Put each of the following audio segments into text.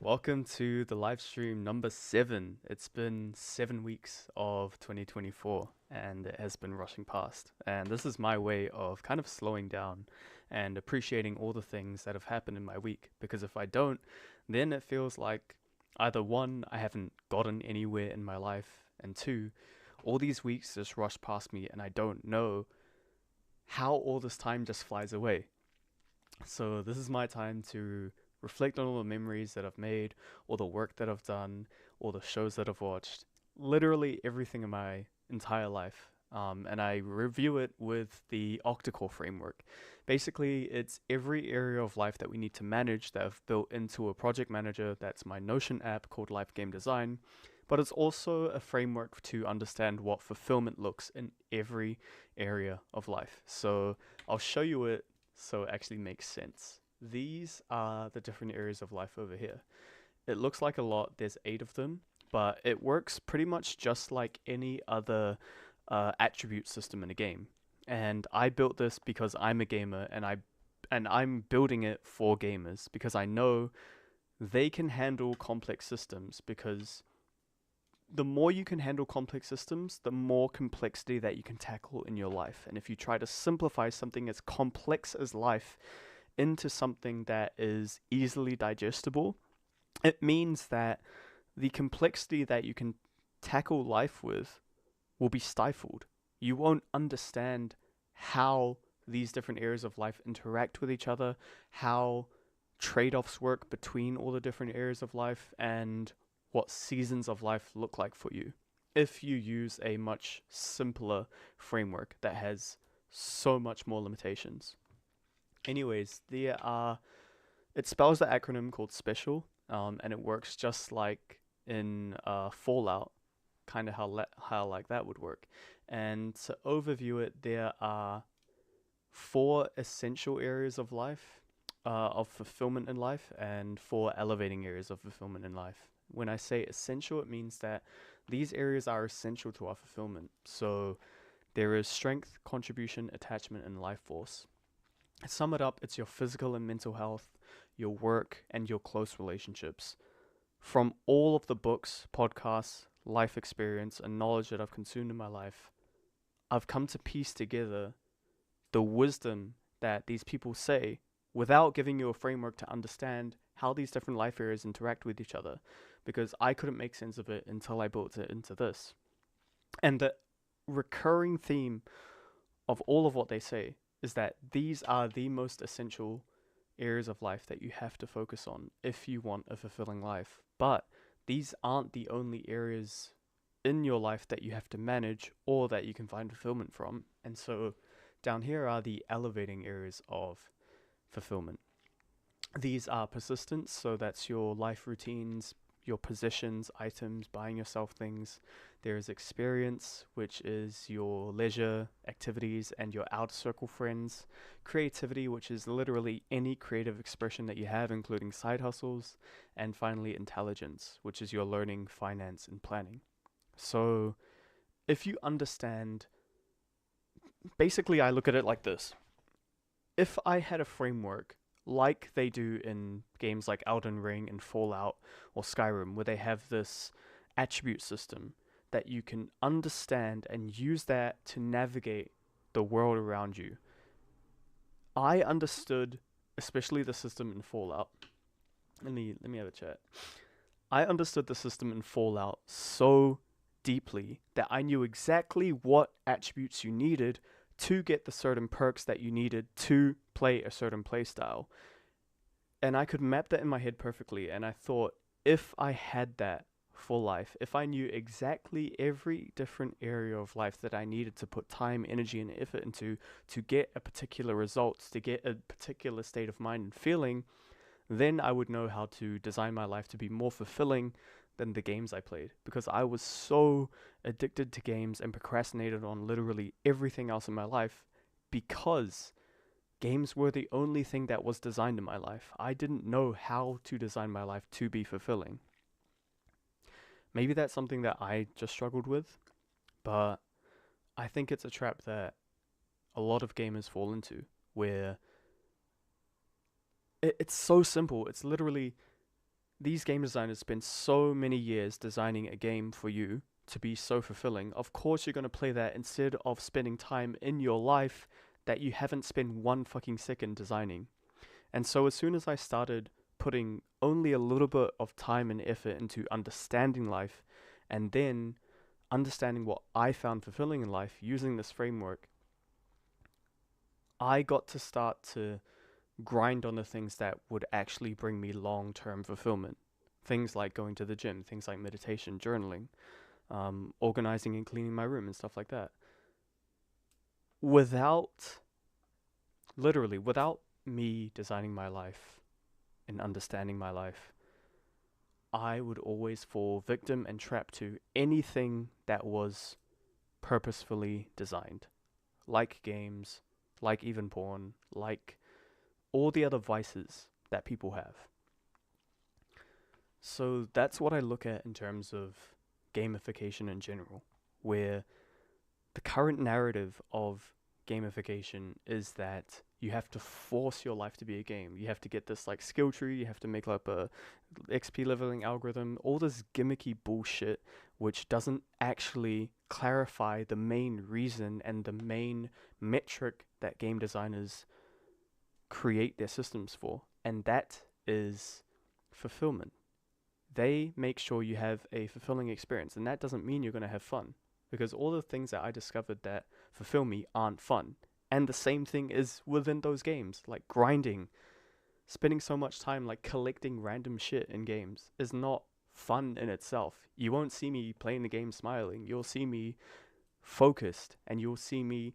Welcome to the live stream number 7. It's been 7 weeks of 2024 and it has been rushing past. And this is my way of kind of slowing down and appreciating all the things that have happened in my week. Because if I don't, then it feels like either one, I haven't gotten anywhere in my life, and two, all these weeks just rush past me and I don't know how all this time just flies away. So this is my time to reflect on all the memories that I've made, all the work that I've done, all the shows that I've watched, literally everything in my entire life. And I review it with the octacore framework. Basically, it's every area of life that we need to manage that I've built into a project manager. That's my Notion app called Life Game Design. But it's also a framework to understand what fulfillment looks in every area of life. So I'll show you it so it actually makes sense. These are the different areas of life over here. It looks like a lot, there's 8 of them, but it works pretty much just like any other attribute system in a game. And I built this because I'm a gamer and I'm building it for gamers because I know they can handle complex systems because the more you can handle complex systems, the more complexity that you can tackle in your life. And if you try to simplify something as complex as life into something that is easily digestible, it means that the complexity that you can tackle life with will be stifled. You won't understand how these different areas of life interact with each other, how trade offs work between all the different areas of life, and what seasons of life look like for you if you use a much simpler framework that has so much more limitations. Anyways, it spells the acronym called special, and it works just like in Fallout, kind of how like that would work. And to overview it, there are 4 essential areas of life, of fulfillment in life, and 4 elevating areas of fulfillment in life. When I say essential, it means that these areas are essential to our fulfillment. So there is strength, contribution, attachment, and life force. Sum it up, it's your physical and mental health, your work, and your close relationships. From all of the books, podcasts, life experience, and knowledge that I've consumed in my life, I've come to piece together the wisdom that these people say without giving you a framework to understand how these different life areas interact with each other, because I couldn't make sense of it until I built it into this. And the recurring theme of all of what they say is that these are the most essential areas of life that you have to focus on if you want a fulfilling life. But these aren't the only areas in your life that you have to manage or that you can find fulfillment from. And so down here are the elevating areas of fulfillment. These are persistence, so that's your life routines, your possessions, items, buying yourself things. There is experience, which is your leisure activities and your outer circle friends. Creativity, which is literally any creative expression that you have, including side hustles. And finally, intelligence, which is your learning, finance, and planning. So, if you understand, basically, I look at it like this. If I had a framework like they do in games like Elden Ring and Fallout or Skyrim, where they have this attribute system that you can understand and use that to navigate the world around you. I understood, especially the system in Fallout. Let me have a chat. I understood the system in Fallout so deeply that I knew exactly what attributes you needed to get the certain perks that you needed to play a certain playstyle. And I could map that in my head perfectly. And I thought, if I had that for life, if I knew exactly every different area of life that I needed to put time, energy, and effort into to get a particular results, to get a particular state of mind and feeling, then I would know how to design my life to be more fulfilling than the games I played, because I was so addicted to games and procrastinated on literally everything else in my life because games were the only thing that was designed in my life. I didn't know how to design my life to be fulfilling. Maybe that's something that I just struggled with, but I think it's a trap that a lot of gamers fall into where it's so simple. It's literally these game designers spend so many years designing a game for you to be so fulfilling. Of course, you're going to play that instead of spending time in your life that you haven't spent one fucking second designing. And so, as soon as I started putting only a little bit of time and effort into understanding life and then understanding what I found fulfilling in life using this framework, I got to start to grind on the things that would actually bring me long term fulfillment. Things like going to the gym, things like meditation, journaling, organizing and cleaning my room, and stuff like that. Without, literally, without me designing my life and understanding my life, I would always fall victim and trapped to anything that was purposefully designed, like games, like even porn, like all the other vices that people have. So that's what I look at in terms of gamification in general, where the current narrative of gamification is that you have to force your life to be a game. You have to get this like skill tree, you have to make like a XP leveling algorithm, all this gimmicky bullshit which doesn't actually clarify the main reason and the main metric that game designers create their systems for, and that is fulfillment. They make sure you have a fulfilling experience, and that doesn't mean you're going to have fun, because all the things that I discovered that fulfill me aren't fun. And the same thing is within those games, like grinding, spending so much time like collecting random shit in games is not fun in itself. You won't see me playing the game smiling. You'll see me focused, and you'll see me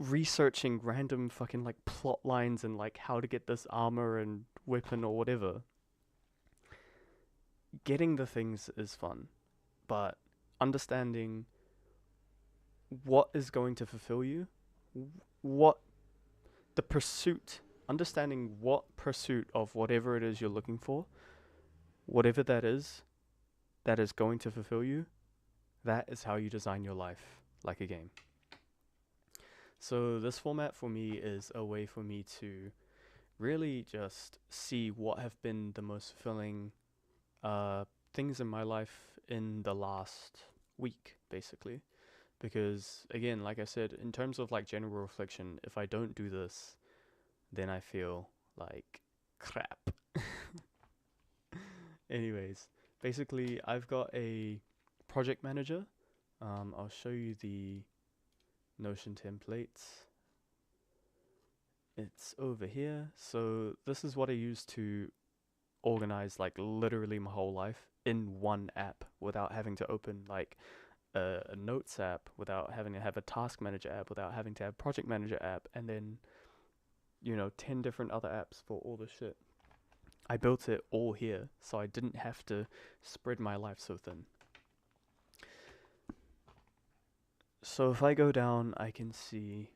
researching random fucking like plot lines and like how to get this armor and weapon or whatever. Getting the things is fun, but understanding what is going to fulfill you, what the pursuit, understanding what pursuit of whatever it is you're looking for, whatever that is going to fulfill you, that is how you design your life like a game. So this format for me is a way for me to really just see what have been the most fulfilling things in my life in the last week, basically. Because again, like I said, in terms of like general reflection, if I don't do this, then I feel like crap. Anyways, basically, I've got a project manager. I'll show you the Notion templates. It's over here. So this is what I use to organize like literally my whole life in one app without having to open like a notes app, without having to have a task manager app, without having to have project manager app, and then 10 different other apps for all the shit. I built it all here, so I didn't have to spread my life so thin. So if I go down, I can see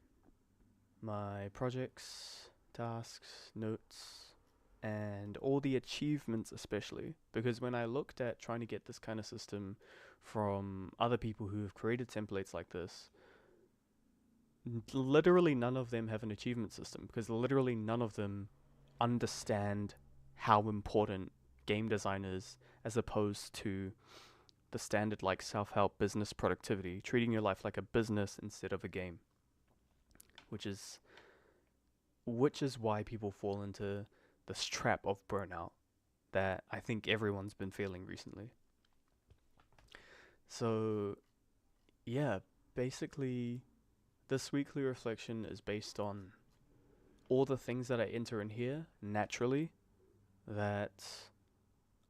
my projects, tasks, notes, and all the achievements, especially because when I looked at trying to get this kind of system from other people who have created templates like this, literally none of them have an achievement system, because literally none of them understand how important game design is, as opposed to the standard like self-help business productivity, treating your life like a business instead of a game, which is why people fall into this trap of burnout that I think everyone's been feeling recently. So yeah, basically this weekly reflection is based on all the things that I enter in here naturally that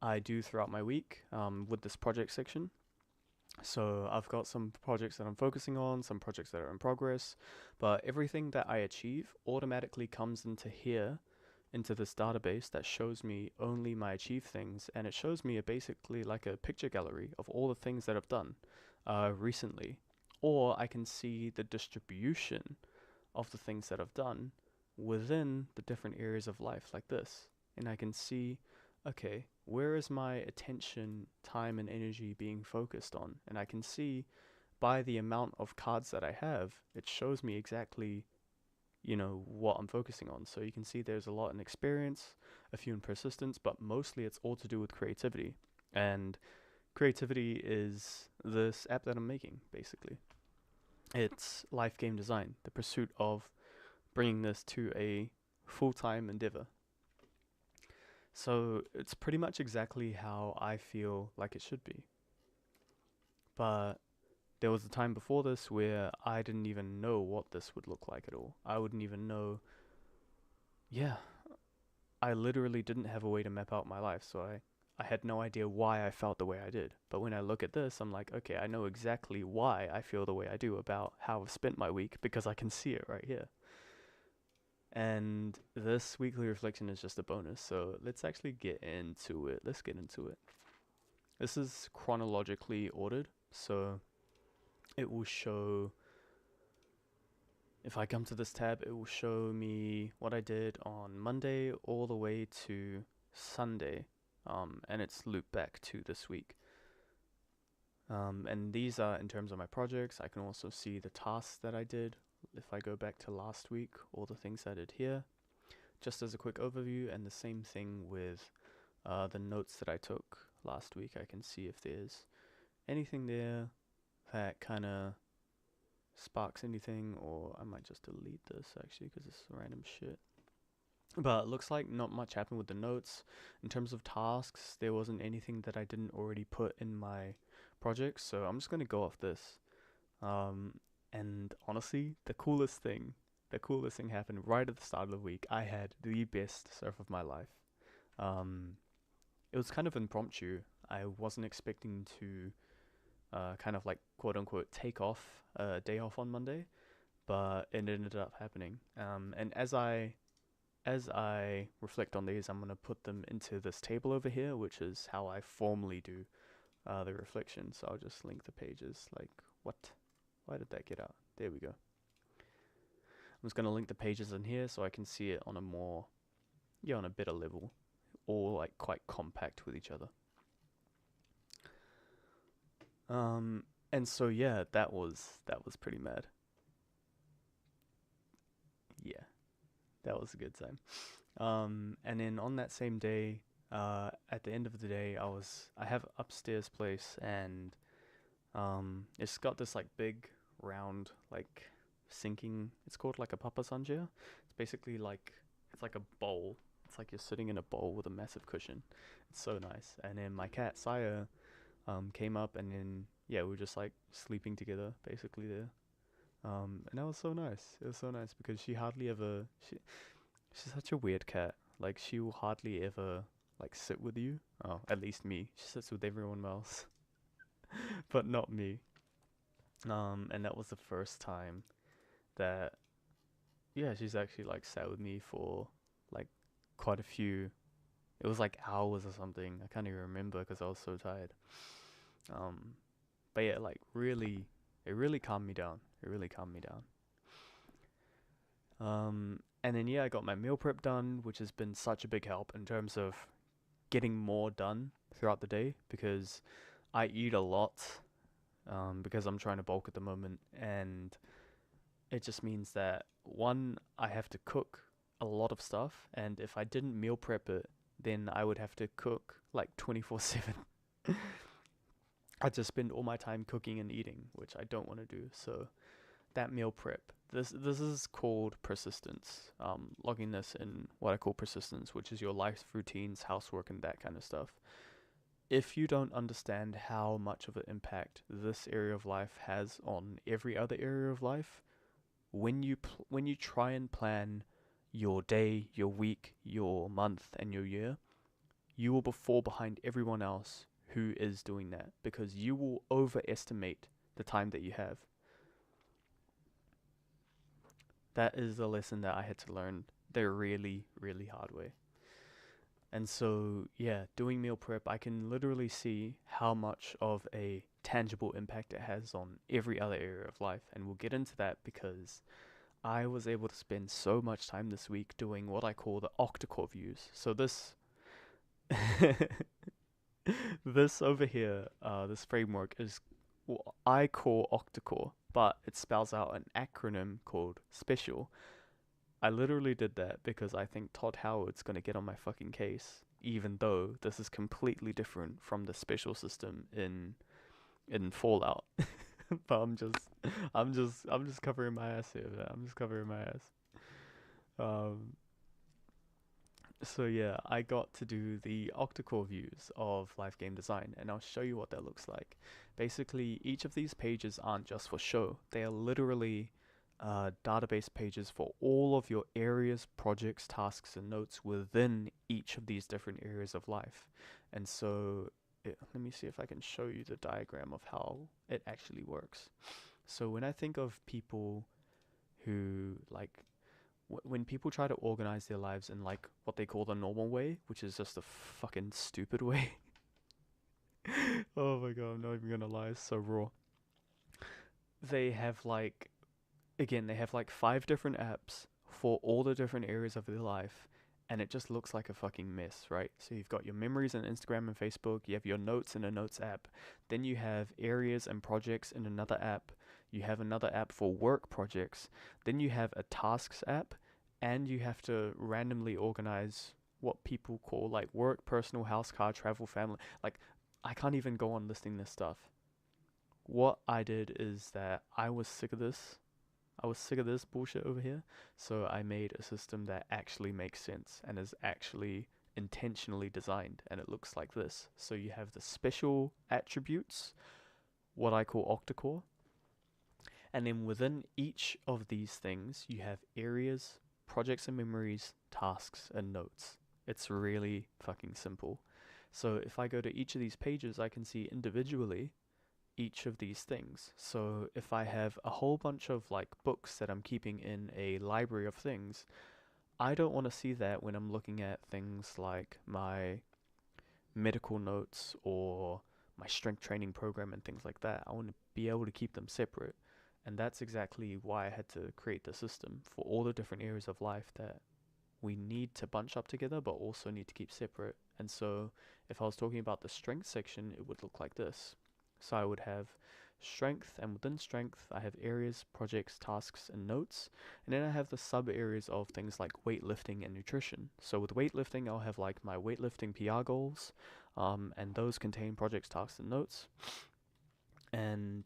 I do throughout my week with this project section. So I've got some projects that I'm focusing on, some projects that are in progress, but everything that I achieve automatically comes into here, into this database that shows me only my achieved things, and it shows me basically like a picture gallery of all the things that I've done recently. Or I can see the distribution of the things that I've done within the different areas of life like this. And I can see, okay, where is my attention, time, and energy being focused on? And I can see by the amount of cards that I have, it shows me exactly what I'm focusing on. So you can see there's a lot in experience, a few in persistence, but mostly it's all to do with creativity. And creativity is this app that I'm making, basically. It's life game design, the pursuit of bringing this to a full-time endeavor. So it's pretty much exactly how I feel like it should be. But there was a time before this where I didn't even know what this would look like at all. I wouldn't even know. Yeah, I literally didn't have a way to map out my life, so I had no idea why I felt the way I did. But when I look at this, I'm like, okay, I know exactly why I feel the way I do about how I've spent my week because I can see it right here. And this weekly reflection is just a bonus, so let's actually get into it. Let's get into it. This is chronologically ordered, so it will show, if I come to this tab, it will show me what I did on Monday all the way to Sunday, and it's looped back to this week. And these are in terms of my projects. I can also see the tasks that I did. If I go back to last week, all the things I did here, just as a quick overview, and the same thing with the notes that I took last week. I can see if there's anything there that kind of sparks anything, or I might just delete this actually because it's random shit. But it looks like not much happened with the notes. In terms of tasks, there wasn't anything that I didn't already put in my project, so I'm just going to go off this. And honestly, the coolest thing happened right at the start of the week. I had the best surf of my life. It was kind of impromptu. I wasn't expecting to kind of like quote unquote take off a day off on Monday, but it ended up happening. And as I reflect on these, I'm gonna put them into this table over here, which is how I formally do the reflection. So I'll just link the pages. Like, what? Why did that get out? There we go. I'm just gonna link the pages in here so I can see it on a more, on a better level, all like quite compact with each other. And so yeah, that was pretty mad. Yeah, that was a good time. And then on that same day, at the end of the day, I have upstairs place, and it's got this like big round like sinking. It's called like a papa sanjia. It's basically like it's like a bowl. It's like you're sitting in a bowl with a massive cushion. It's so nice. And then my cat Saya came up, and then yeah, we were just like sleeping together basically there. And that was so nice. It was so nice because she hardly ever she's such a weird cat. Like she will hardly ever like sit with you. Oh, at least me. She sits with everyone else, but not me. And that was the first time that yeah, she's actually like sat with me for like quite a few. It was like hours or something. I can't even remember because I was so tired. Um, but yeah, like really, it really calmed me down. It really calmed me down. And then yeah, I got my meal prep done, which has been such a big help in terms of getting more done throughout the day because I eat a lot because I'm trying to bulk at the moment, and it just means that one, I have to cook a lot of stuff, and if I didn't meal prep it, then I would have to cook like 24/7. I'd just spend all my time cooking and eating, which I don't want to do. So that meal prep, this is called persistence. Logging this in what I call persistence, which is your life routines, housework, and that kind of stuff. If you don't understand how much of an impact this area of life has on every other area of life, when you try and plan your day, your week, your month, and your year, you will fall behind everyone else who is doing that because you will overestimate the time that you have. That is a lesson that I had to learn the really, really hard way. And so, yeah, doing meal prep, I can literally see how much of a tangible impact it has on every other area of life. And we'll get into that because I was able to spend so much time this week doing what I call the octa-core views. So this this over here, this framework is what I call octa-core, but it spells out an acronym called special. I literally did that because I think Todd Howard's gonna get on my fucking case, even though this is completely different from the special system in Fallout. But I'm just covering my ass here, man. I'm just covering my ass. Um, so yeah, I got to do the octa-core views of live game design, and I'll show you what that looks like. Basically, each of these pages aren't just for show; they are literally database pages for all of your areas, projects, tasks, and notes within each of these different areas of life. And so, let me see if I can show you the diagram of how it actually works. So when I think of people who like when people try to organize their lives in like what they call the normal way, which is just a fucking stupid way. Oh my god, I'm not even gonna lie, it's so raw. They have like, again, they have like 5 different apps for all the different areas of their life, and it just looks like a fucking mess, right? So you've got your memories in Instagram and Facebook, you have your notes in a notes app, then you have areas and projects in another app, you have another app for work projects, then you have a tasks app, and you have to randomly organize what people call like work, personal, house, car, travel, family. Like, I can't even go on listing this stuff. What I did is that I was sick of this. I was sick of this bullshit over here. So I made a system that actually makes sense and is actually intentionally designed. And it looks like this. So you have the special attributes, what I call octa-core. And then within each of these things, you have areas, projects and memories, tasks, and notes. It's really fucking simple. So if I go to each of these pages, I can see individually each of these things. So if I have a whole bunch of like books that I'm keeping in a library of things, I don't want to see that when I'm looking at things like my medical notes or my strength training program and things like that. I want to be able to keep them separate. And that's exactly why I had to create the system for all the different areas of life that we need to bunch up together but also need to keep separate. And so if I was talking about the strength section, it would look like this. So I would have strength, and within strength, I have areas, projects, tasks, and notes. And then I have the sub areas of things like weightlifting and nutrition. So with weightlifting, I'll have like my weightlifting PR goals, and those contain projects, tasks, and notes. And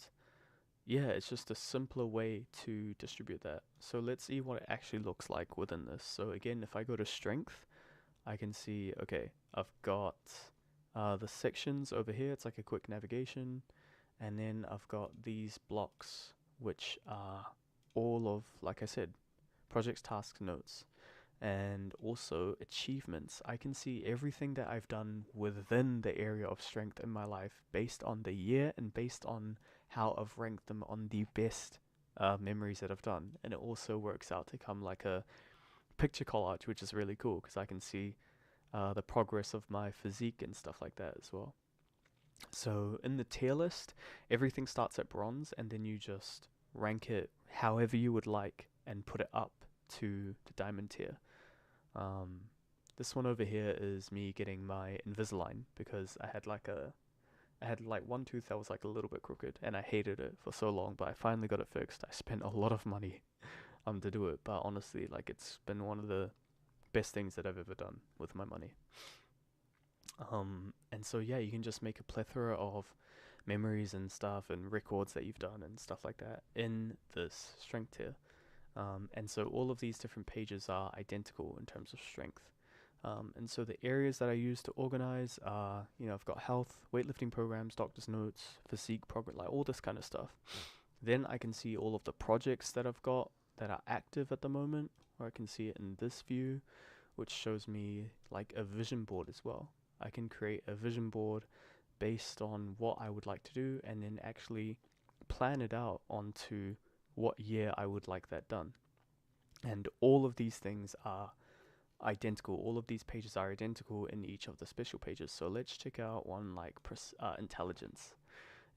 yeah, it's just a simpler way to distribute that. So let's see what it actually looks like within this. So again, if I go to strength, I can see, okay, I've got the sections over here. It's like a quick navigation. And then I've got these blocks, which are all of, like I said, projects, tasks, notes, and also achievements. I can see everything that I've done within the area of strength in my life based on the year and based on how I've ranked them on the best memories that I've done. And it also works out to come like a picture collage, which is really cool because I can see the progress of my physique and stuff like that as well. So in the tier list, everything starts at bronze, and then you just rank it however you would like and put it up to the diamond tier. Um, this one over here is me getting my Invisalign because I had like one tooth that was like a little bit crooked, and I hated it for so long, but I finally got it fixed. I spent a lot of money to do it, but honestly, like it's been one of the best things that I've ever done with my money. And so yeah, you can just make a plethora of memories and stuff and records that you've done and stuff like that in this strength tier. And so all of these different pages are identical in terms of strength. And so the areas that I use to organize are, I've got health, weightlifting programs, doctor's notes, physique program, like all this kind of stuff. Then I can see all of the projects that I've got that are active at the moment, or I can see it in this view, which shows me like a vision board as well. I can create a vision board based on what I would like to do and then actually plan it out onto what year I would like that done. And all of these things are identical. All of these pages are identical in each of the special pages. So let's check out one like intelligence.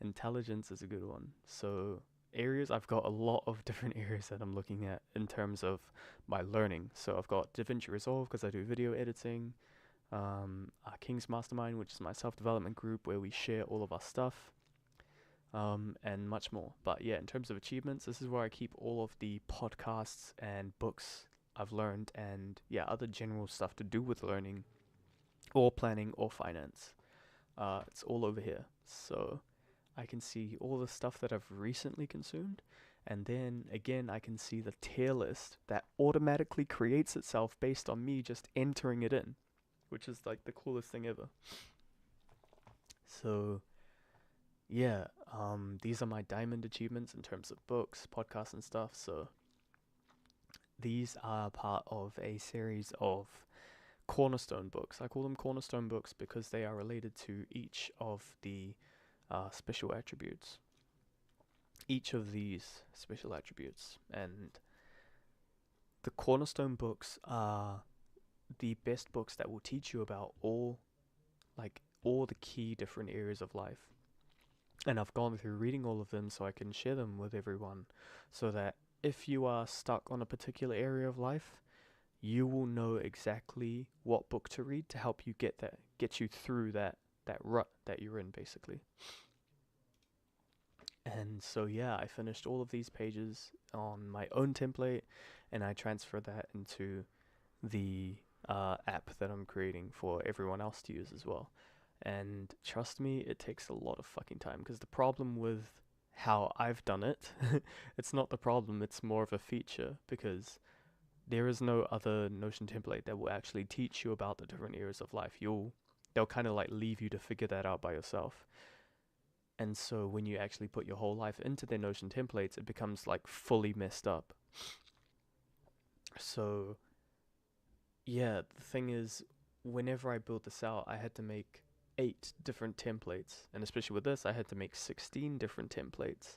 Intelligence is a good one. So areas, I've got a lot of different areas that I'm looking at in terms of my learning. So I've got DaVinci Resolve because I do video editing. King's Mastermind, which is my self-development group where we share all of our stuff, and much more. But yeah, in terms of achievements, this is where I keep all of the podcasts and books I've learned, and yeah, other general stuff to do with learning or planning or finance. It's all over here. So I can see all the stuff that I've recently consumed, and then again, I can see the tier list that automatically creates itself based on me just entering it in, which is like the coolest thing ever. So yeah, these are my diamond achievements in terms of books, podcasts, and stuff. So these are part of a series of cornerstone books. I call them cornerstone books because they are related to each of the special attributes. Each of these special attributes. And the cornerstone books are the best books that will teach you about all the key different areas of life. And I've gone through reading all of them so I can share them with everyone, so that if you are stuck on a particular area of life, you will know exactly what book to read to help you get you through that rut that you're in, basically. And so yeah, I finished all of these pages on my own template, and I transferred that into the app that I'm creating for everyone else to use as well. And trust me, it takes a lot of fucking time, because the problem with how I've done it, it's not the problem, it's more of a feature, because there is no other Notion template that will actually teach you about the different areas of life. They'll kind of like leave you to figure that out by yourself. And so when you actually put your whole life into their Notion templates, it becomes like fully messed up. So yeah, the thing is, whenever I built this out, I had to make 8 different templates, and especially with this, I had to make 16 different templates,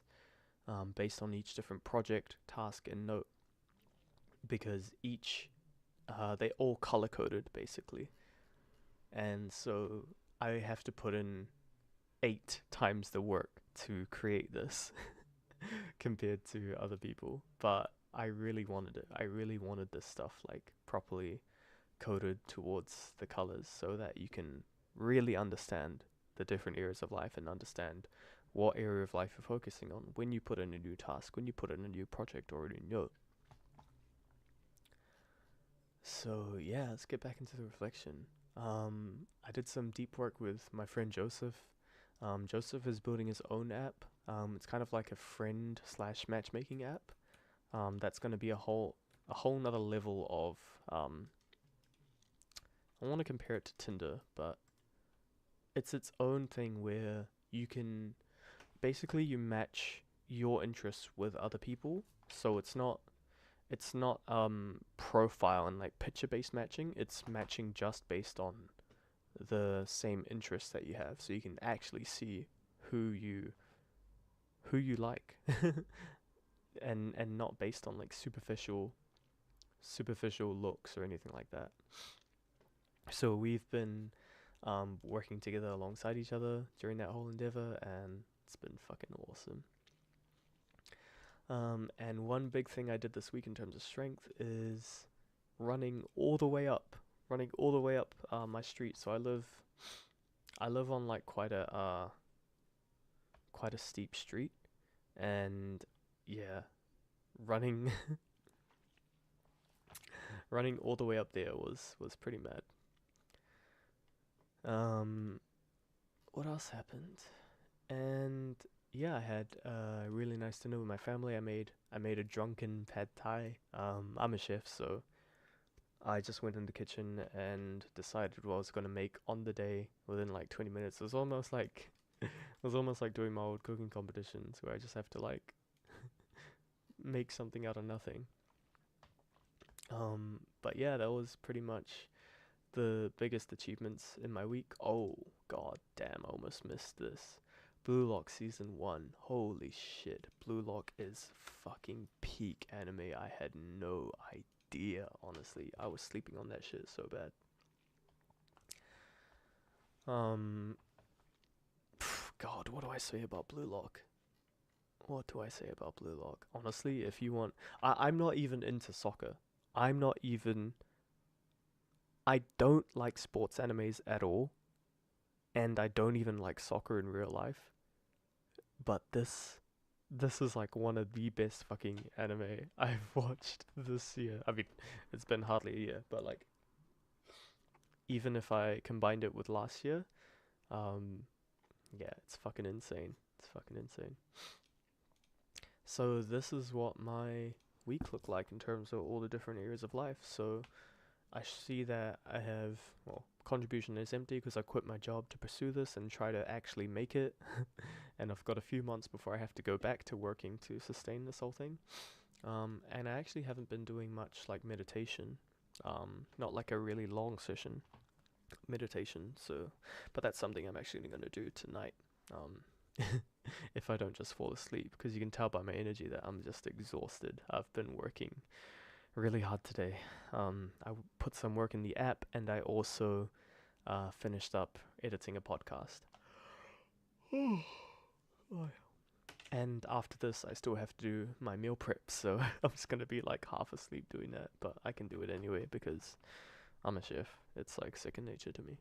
based on each different project, task, and note, because they all color coded basically, and so I have to put in 8 times the work to create this compared to other people. But I really wanted it. I really wanted this stuff like properly coded towards the colors so that you can really understand the different areas of life and understand what area of life you're focusing on when you put in a new task, when you put in a new project or a new note. So yeah, let's get back into the reflection. I did some deep work with my friend Joseph. Joseph is building his own app. It's kind of like a friend slash matchmaking app. That's going to be a whole nother level of. I want to compare it to Tinder, but it's its own thing where you can basically you match your interests with other people. So it's not profile and like picture based matching. It's matching just based on the same interests that you have, so you can actually see who you like, and not based on like superficial looks or anything like that. So we've been working together alongside each other during that whole endeavor, and it's been fucking awesome. And one big thing I did this week in terms of strength is running all the way up, my street. So I live on like quite a steep street, and yeah, running running all the way up there was pretty mad. Um, what else happened? And yeah, I had a really nice dinner with my family. I made a drunken pad thai. I'm a chef, so I just went in the kitchen and decided what I was gonna make on the day within like 20 minutes. It was almost like doing my old cooking competitions where I just have to like make something out of nothing. But yeah, that was pretty much the biggest achievements in my week. Oh god damn, I almost missed this. Blue Lock season 1. Holy shit. Blue Lock is fucking peak anime. I had no idea, honestly. I was sleeping on that shit so bad. God, what do I say about Blue Lock? What do I say about Blue Lock? Honestly, if you want, I'm not even into soccer. I'm not even. I don't like sports animes at all, and I don't even like soccer in real life. But this is like one of the best fucking anime I've watched this year. I mean, it's been hardly a year, but like even if I combined it with last year, um, yeah, it's fucking insane. It's fucking insane. So this is what my week looked like in terms of all the different areas of life. So I see that I have, well, contribution is empty because I quit my job to pursue this and try to actually make it. And I've got a few months before I have to go back to working to sustain this whole thing. And I actually haven't been doing much like meditation, not like a really long session meditation. So, but that's something I'm actually going to do tonight. If I don't just fall asleep, because you can tell by my energy that I'm just exhausted. I've been working really hard today. I put some work in the app, and I also finished up editing a podcast. And after this, I still have to do my meal prep, so I'm just gonna be like half asleep doing that, but I can do it anyway because I'm a chef. It's like second nature to me.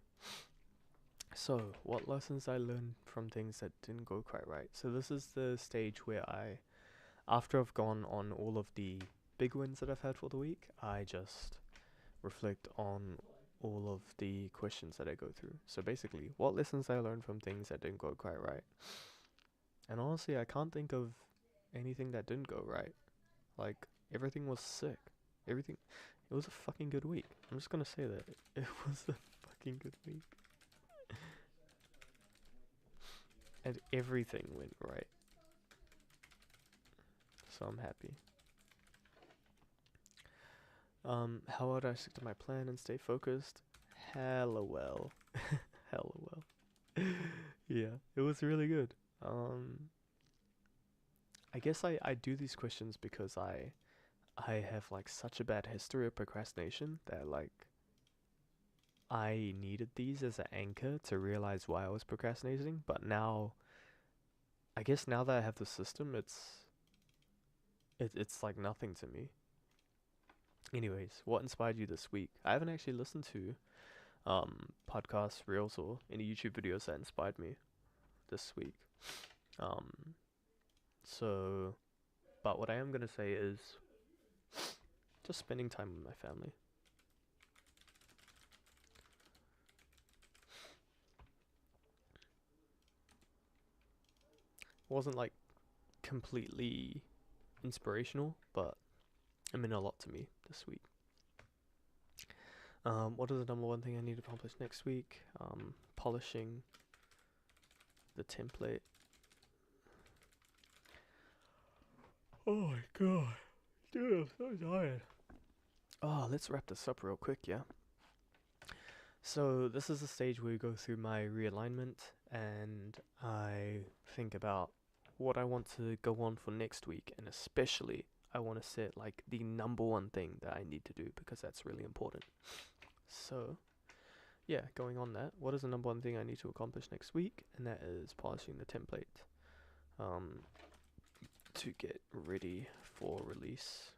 So, what lessons I learned from things that didn't go quite right. So this is the stage where after I've gone on all of the big wins that I've had for the week, I just reflect on all of the questions that I go through. So basically, what lessons I learned from things that didn't go quite right. And honestly, I can't think of anything that didn't go right. Like, everything was sick. It was a fucking good week. I'm just gonna say that. It was a fucking good week. And everything went right. So I'm happy. How would I stick to my plan and stay focused? Hella well. Hella well. Yeah, it was really good. I guess I do these questions because I have like such a bad history of procrastination that like I needed these as an anchor to realize why I was procrastinating. But now, I guess now that I have the system, it's like nothing to me. Anyways, what inspired you this week? I haven't actually listened to podcasts, reels, or any YouTube videos that inspired me this week. Um, so, but what I am gonna say is just spending time with my family. Wasn't like completely inspirational, but it meant a lot to me this week. What is the number one thing I need to accomplish next week? Polishing the template. Oh my god. Dude, I'm so tired. Oh, let's wrap this up real quick, yeah? So this is the stage where we go through my realignment and I think about what I want to go on for next week, and especially I want to set like the number one thing that I need to do because that's really important. So yeah, going on that, what is the number one thing I need to accomplish next week? And that is polishing the template to get ready for release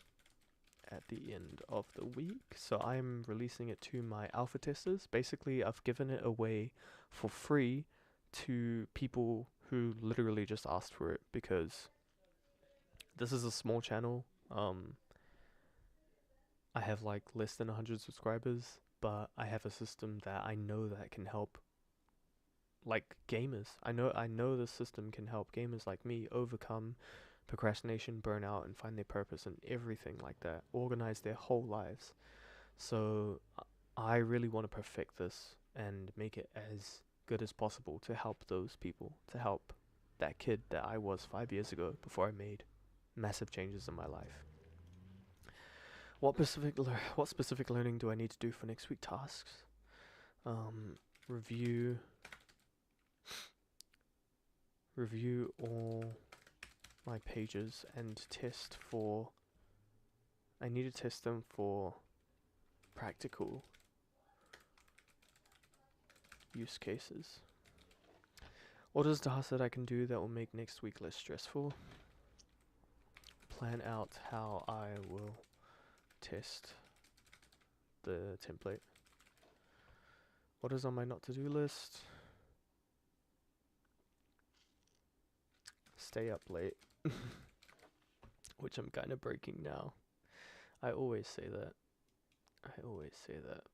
at the end of the week. So I'm releasing it to my alpha testers. Basically, I've given it away for free to people who literally just asked for it because this is a small channel. I have like less than 100 subscribers, but I have a system that I know that can help like gamers. I know the system can help gamers like me overcome procrastination, burnout, and find their purpose and everything like that. Organize their whole lives. So I really want to perfect this and make it as good as possible to help those people, to help that kid that I was 5 years ago before I made massive changes in my life. What specific learning do I need to do for next week tasks? Review all my pages and test for. I need to test them for practical use cases. What is the task that I can do that will make next week less stressful? Plan out how I will test the template. What is on my not to do list? Stay up late. which I'm kind of breaking now. I always say that.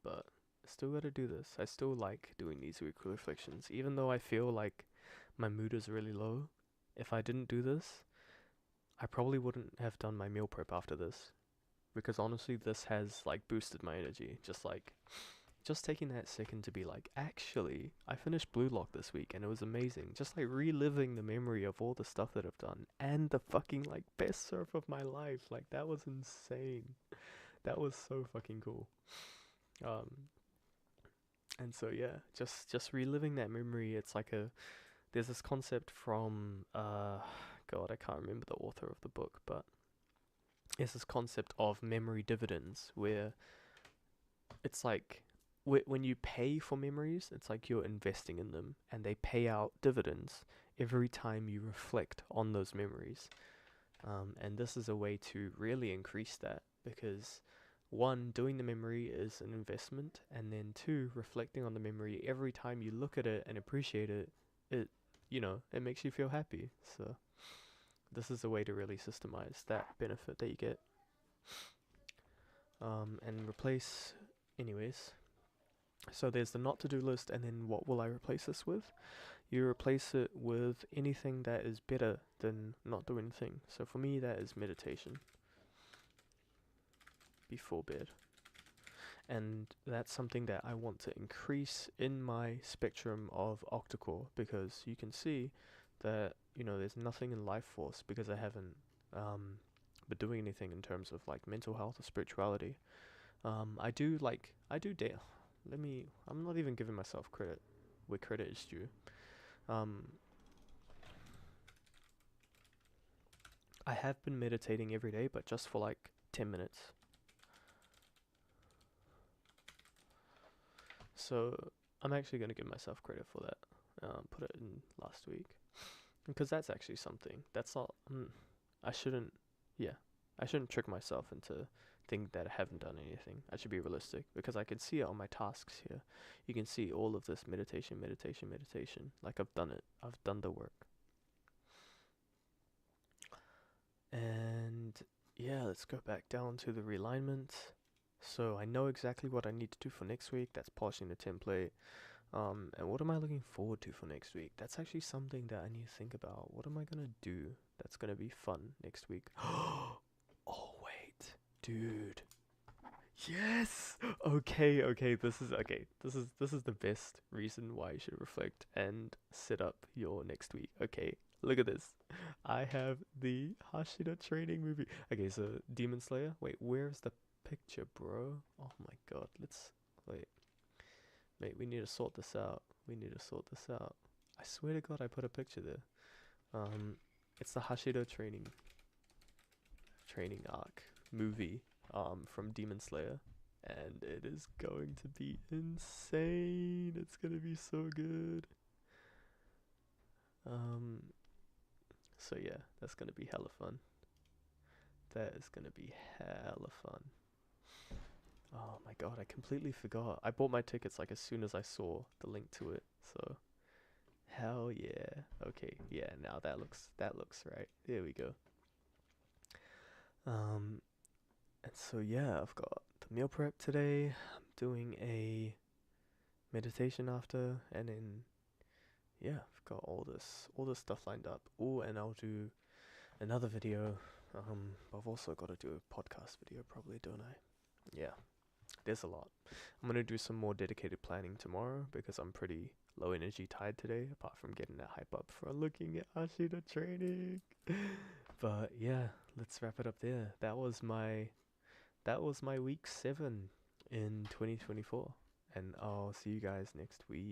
But I still gotta do this. I still like doing these weekly reflections, even though I feel like my mood is really low. If I didn't do this, I probably wouldn't have done my meal prep after this, because honestly, this has like boosted my energy. Just taking that second to be like, actually, I finished Blue Lock this week and it was amazing. Just like reliving the memory of all the stuff that I've done and the fucking like best surf of my life. Like that was insane. That was so fucking cool. Um, and so yeah, just reliving that memory. It's like there's this concept from God, I can't remember the author of the book, but it's this concept of memory dividends where it's like when you pay for memories, it's like you're investing in them and they pay out dividends every time you reflect on those memories. And this is a way to really increase that because one, doing the memory is an investment, and then two, reflecting on the memory every time you look at it and appreciate it, it makes you feel happy. So this is a way to really systemize that benefit that you get. And replace, anyways. So there's the not to do list, and then what will I replace this with? You replace it with anything that is better than not doing anything. So for me, that is meditation before bed. And that's something that I want to increase in my spectrum of octacore, because you can see that, there's nothing in life force because I haven't been doing anything in terms of like mental health or spirituality. I'm not even giving myself credit where credit is due. I have been meditating every day, but just for like 10 minutes. So I'm actually going to give myself credit for that. Put it in last week. Because that's actually something. That's not. I shouldn't. Yeah. I shouldn't trick myself into thinking that I haven't done anything. I should be realistic because I can see it on my tasks here. You can see all of this meditation. Like I've done it. I've done the work. And yeah, let's go back down to the realignment. So I know exactly what I need to do for next week. That's polishing the template. And what am I looking forward to for next week? That's actually something that I need to think about. What am I gonna do that's gonna be fun next week? Oh wait, dude. Yes. Okay. This is the best reason why you should reflect and set up your next week. Okay. Look at this. I have the Hashira training movie. Okay, so Demon Slayer. Wait, where's the picture, bro? Oh my god. Let's wait. Mate, we need to sort this out. I swear to God, I put a picture there. It's the Hashido training arc movie from Demon Slayer, and it is going to be insane. It's gonna be so good. So yeah, that's gonna be hella fun. That is gonna be hella fun. Oh my god, I completely forgot. I bought my tickets like as soon as I saw the link to it. So hell yeah. Okay, yeah, now that looks right. There we go. And so yeah, I've got the meal prep today. I'm doing a meditation after, and then yeah, I've got all this stuff lined up. Oh, and I'll do another video. I've also got to do a podcast video probably, don't I? Yeah. There's a lot. I'm gonna do some more dedicated planning tomorrow because I'm pretty low energy tired today, apart from getting that hype up for looking at Ashida training. But yeah, let's wrap it up there. That was my week 7 in 2024. And I'll see you guys next week.